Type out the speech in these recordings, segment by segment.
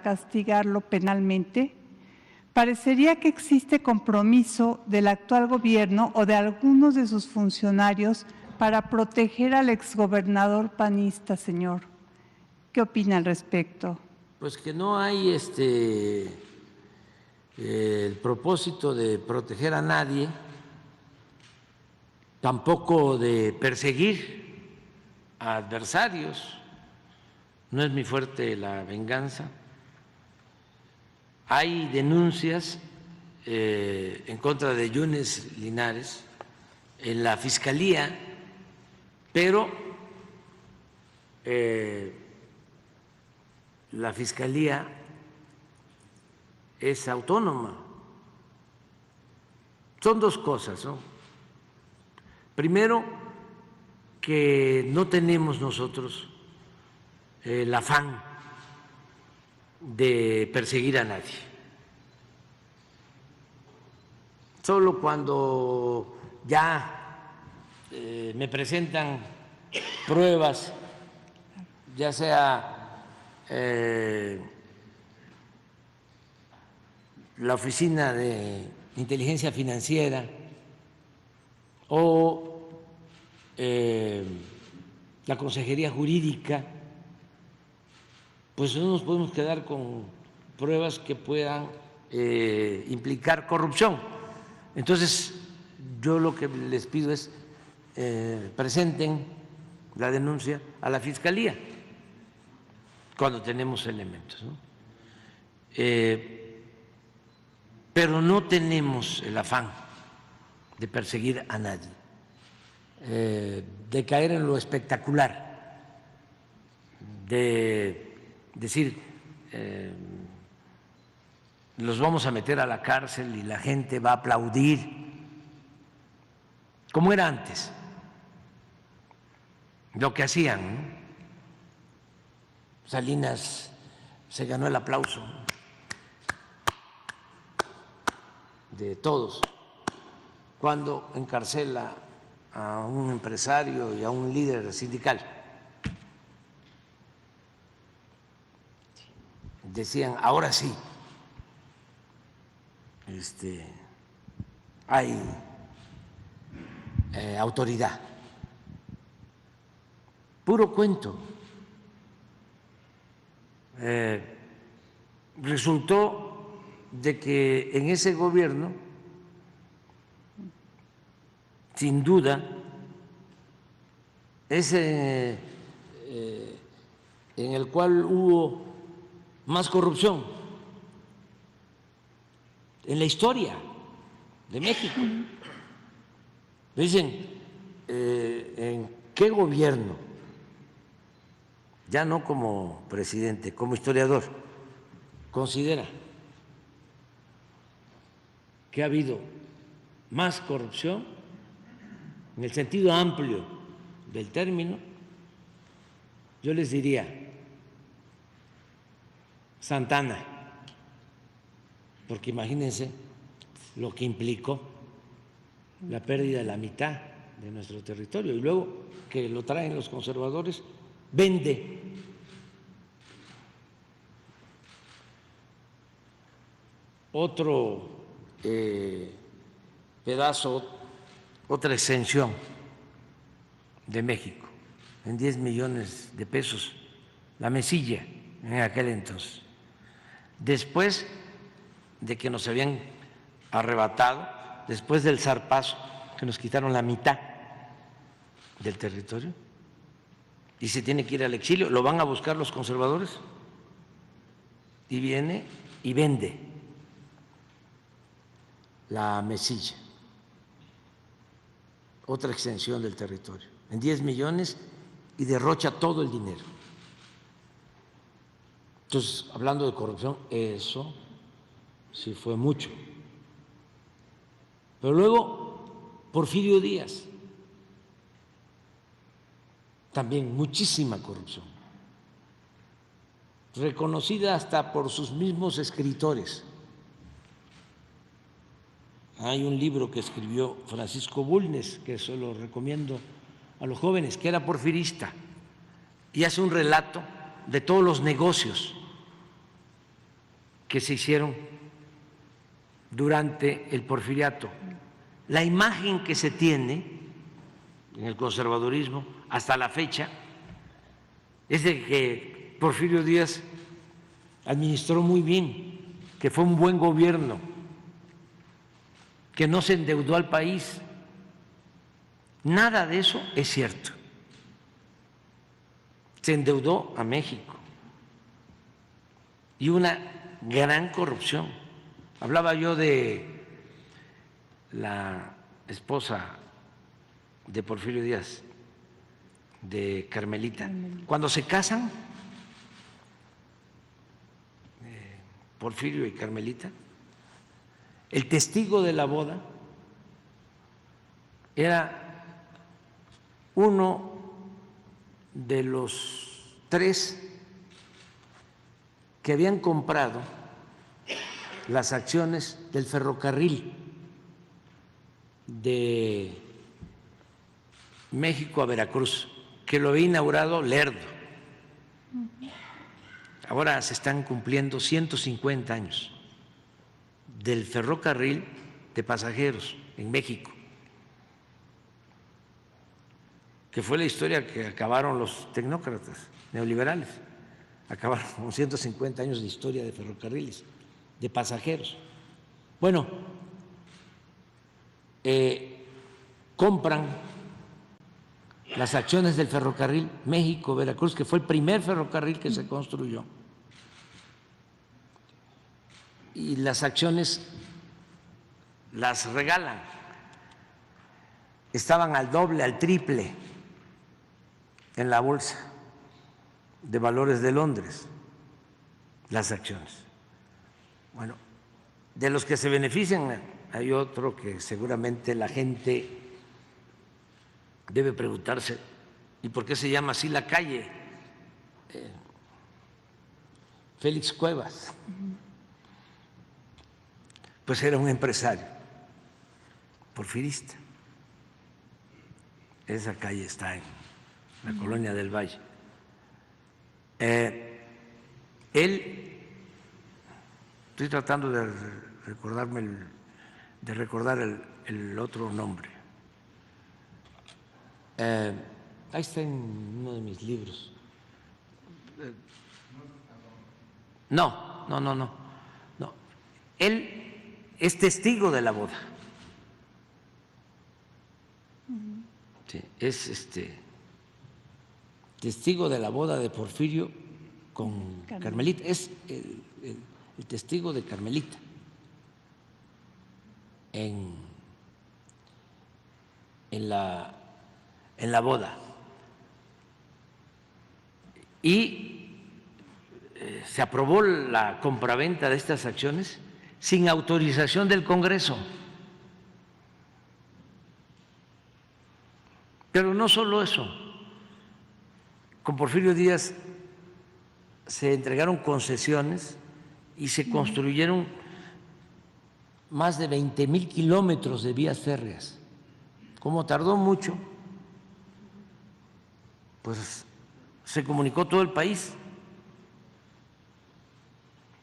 castigarlo penalmente? Parecería que existe compromiso del actual gobierno o de algunos de sus funcionarios para proteger al exgobernador panista, señor. ¿Qué opina al respecto? Pues que no hay el propósito de proteger a nadie, tampoco de perseguir a adversarios. No es mi fuerte la venganza. Hay denuncias en contra de Yunes Linares en la Fiscalía, pero la Fiscalía es autónoma. Son dos cosas, ¿no? Primero, que no tenemos nosotros el afán de perseguir a nadie. Solo cuando ya me presentan pruebas, ya sea la Oficina de Inteligencia Financiera o la Consejería Jurídica, pues no nos podemos quedar con pruebas que puedan implicar corrupción. Entonces, yo lo que les pido es presenten la denuncia a la Fiscalía cuando tenemos elementos, ¿no? Pero no tenemos el afán de perseguir a nadie, de caer en lo espectacular, de decir los vamos a meter a la cárcel y la gente va a aplaudir, como era antes, lo que hacían, ¿no? Salinas se ganó el aplauso de todos cuando encarcela a un empresario y a un líder sindical. Decían, ahora sí, hay autoridad. Puro cuento. Resultó de que en ese gobierno, sin duda, es en el cual hubo más corrupción en la historia de México. Dicen, ¿en qué gobierno? Ya no como presidente, como historiador, considera que ha habido más corrupción en el sentido amplio del término. Yo les diría Santana, porque imagínense lo que implicó la pérdida de la mitad de nuestro territorio y luego que lo traen los conservadores, vende. Otro pedazo, otra exención de México en 10 millones de pesos, la mesilla en aquel entonces, después de que nos habían arrebatado, después del zarpazo, que nos quitaron la mitad del territorio y se tiene que ir al exilio, lo van a buscar los conservadores y viene y vende la mesilla, otra extensión del territorio, en 10 millones y derrocha todo el dinero. Entonces, hablando de corrupción, eso sí fue mucho. Pero luego, Porfirio Díaz, también muchísima corrupción, reconocida hasta por sus mismos escritores. Hay un libro que escribió Francisco Bulnes, que eso lo recomiendo a los jóvenes, que era porfirista, y hace un relato de todos los negocios que se hicieron durante el porfiriato. La imagen que se tiene en el conservadurismo hasta la fecha es de que Porfirio Díaz administró muy bien, que fue un buen gobierno, que no se endeudó al país. Nada de eso es cierto. Se endeudó a México y una gran corrupción. Hablaba yo de la esposa de Porfirio Díaz, de Carmelita. Cuando se casan, Porfirio y Carmelita, el testigo de la boda era uno de los 3 que habían comprado las acciones del ferrocarril de México a Veracruz, que lo había inaugurado Lerdo. Ahora se están cumpliendo 150 años del ferrocarril de pasajeros en México, que fue la historia que acabaron los tecnócratas neoliberales. Acabaron con 150 años de historia de ferrocarriles, de pasajeros. Bueno, compran las acciones del ferrocarril México-Veracruz, que fue el primer ferrocarril que se construyó. Y las acciones las regalan. Estaban al doble, al triple en la bolsa de valores de Londres, las acciones. Bueno, de los que se benefician hay otro que seguramente la gente debe preguntarse, ¿y por qué se llama así la calle? Félix Cuevas. Pues era un empresario porfirista. Esa calle está en la Colonia del Valle. Él, estoy tratando de recordar el otro nombre. Ahí está en uno de mis libros. No. Él es testigo de la boda. Sí, es testigo de la boda de Porfirio con Carmelita. Es el testigo de Carmelita en la boda. Y se aprobó la compraventa de estas acciones sin autorización del Congreso. Pero no solo eso, con Porfirio Díaz se entregaron concesiones y se construyeron más de 20,000 kilómetros de vías férreas. Como tardó mucho, pues se comunicó todo el país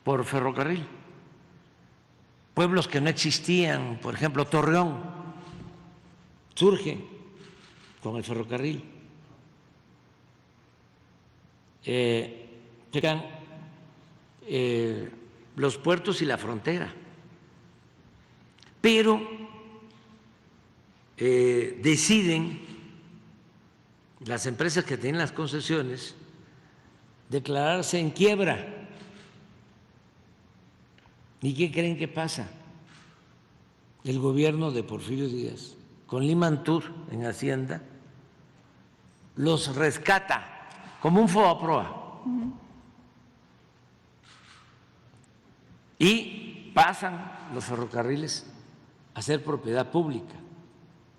por ferrocarril. Pueblos que no existían, por ejemplo, Torreón, surge con el ferrocarril. Llegan los puertos y la frontera. Pero deciden las empresas que tienen las concesiones declararse en quiebra. ¿Y qué creen que pasa? El gobierno de Porfirio Díaz, con Limantur en Hacienda, los rescata como un FOBAPROA. Y pasan los ferrocarriles a ser propiedad pública.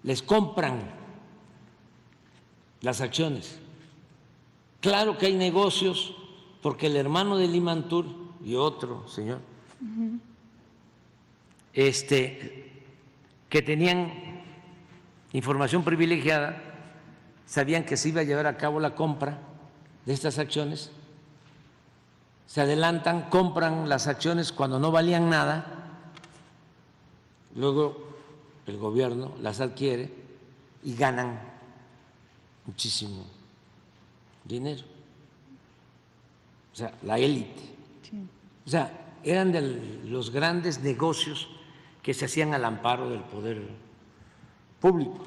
Les compran las acciones. Claro que hay negocios, porque el hermano de Limantur y otro señor, que tenían información privilegiada, sabían que se iba a llevar a cabo la compra de estas acciones se adelantan, compran las acciones cuando no valían nada, luego el gobierno las adquiere y ganan muchísimo dinero. O sea, la élite. Sí. O sea, eran de los grandes negocios que se hacían al amparo del poder público.